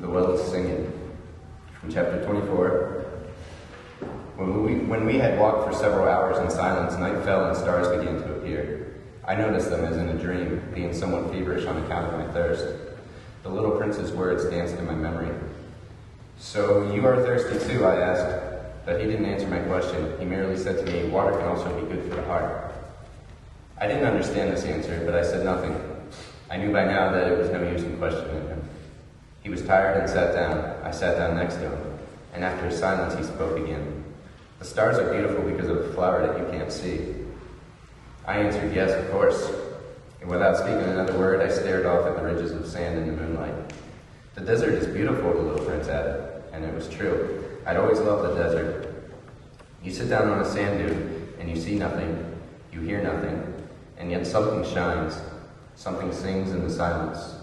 The well is singing. From chapter 24. When we had walked for several hours in silence, night fell and stars began to appear. I noticed them as in a dream, being somewhat feverish on account of my thirst. The little prince's words danced in my memory. "So you are thirsty too?" I asked, but he didn't answer my question. He merely said to me, "Water can also be good for the heart." I didn't understand this answer, but I said nothing. I knew by now that it was no use in questioning him. He was tired and sat down. I sat down next to him, and after a silence he spoke again. "The stars are beautiful because of a flower that you can't see." I answered, "Yes, of course." And without speaking another word, I stared off at the ridges of sand in the moonlight. "The desert is beautiful," the little prince added, and it was true. I'd always loved the desert. You sit down on a sand dune, and you see nothing, you hear nothing, and yet something shines, something sings in the silence.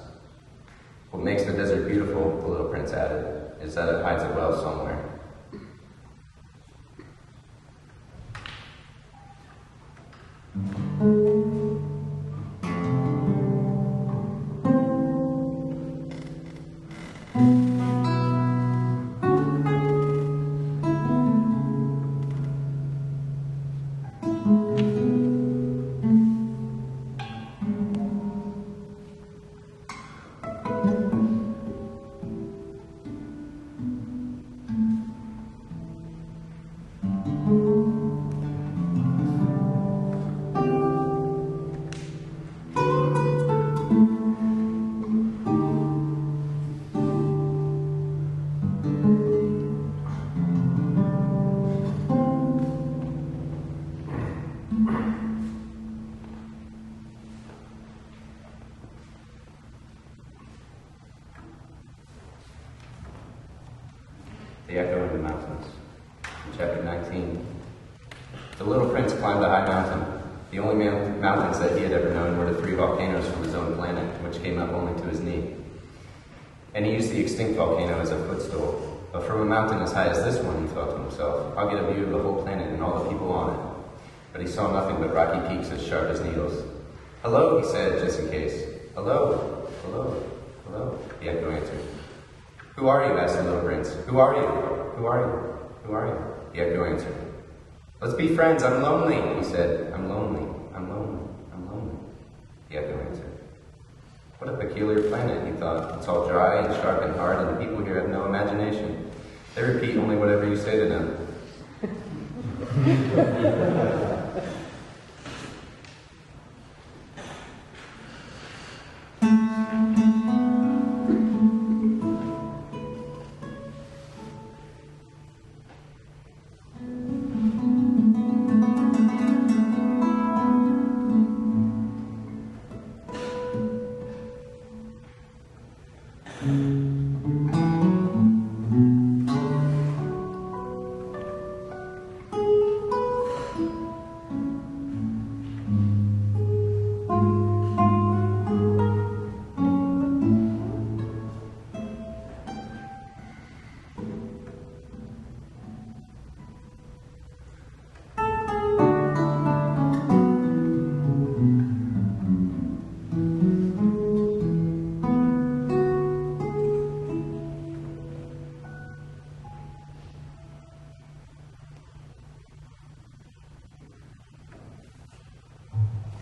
"What makes the desert beautiful," the little prince added, "is that it hides a well somewhere." The Echo in the Mountains. In chapter 19. The little prince climbed a high mountain. The only mountains that he had ever known were the 3 volcanoes from his own planet, which came up only to his knee. And he used the extinct volcano as a footstool. But from a mountain as high as this one, he thought to himself, I'll get a view of the whole planet and all the people on it. But he saw nothing but rocky peaks as sharp as needles. "Hello," he said, just in case. "Hello, hello, hello," the echo answered. "Who are you?" asked the little prince. "Who are you? Who are you? Who are you?" the echo answered. "Let's be friends, I'm lonely," he said. "I'm lonely, I'm lonely, I'm lonely," the echo answered. What a peculiar planet, he thought. It's all dry and sharp and hard, and the people here have no imagination. They repeat only whatever you say to them.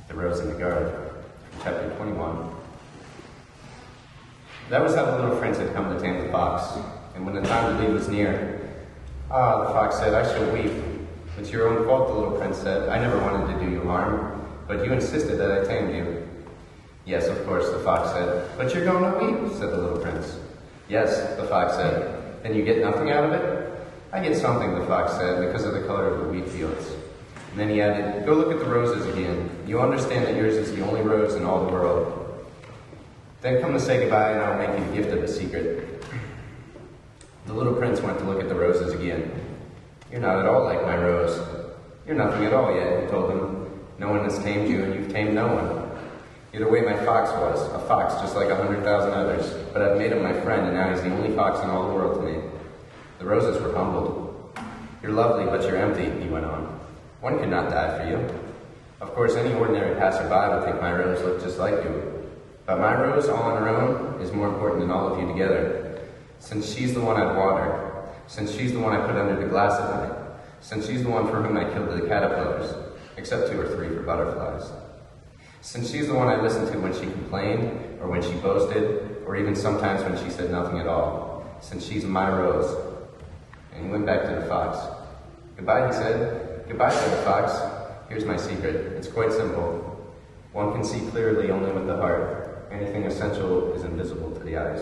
The Rose in the Garden, chapter 21. That was how the little prince had come to tame the fox, and when the time to leave was near, the fox said, "I shall weep." "It's your own fault," the little prince said. "I never wanted to do you harm, but you insisted that I tamed you." "Yes, of course," the fox said. "But you're going to weep," said the little prince. "Yes," the fox said. "Then you get nothing out of it?" "I get something," the fox said, "because of the color of the wheat fields." And then he added, "Go look at the roses again. You'll understand that yours is the only rose in all the world. Then come to say goodbye, and I'll make you a gift of the secret." The little prince went to look at the roses again. "You're not at all like my rose. You're nothing at all yet," he told him. "No one has tamed you, and you've tamed no one. You're the way my fox was, a fox just like 100,000 others. But I've made him my friend, and now he's the only fox in all the world to me." The roses were humbled. "You're lovely, but you're empty," he went on. "One could not die for you. Of course, any ordinary passerby would think my rose looked just like you. But my rose, all on her own, is more important than all of you together. Since she's the one I'd water, since she's the one I put under the glass at night, since she's the one for whom I killed the caterpillars, except 2 or 3 for butterflies. Since she's the one I listened to when she complained, or when she boasted, or even sometimes when she said nothing at all. Since she's my rose. And he went back to the fox. Goodbye, he said. Goodbye, said the fox. Here's my secret. It's quite simple. One can see clearly only with the heart. Anything essential is invisible to the eyes.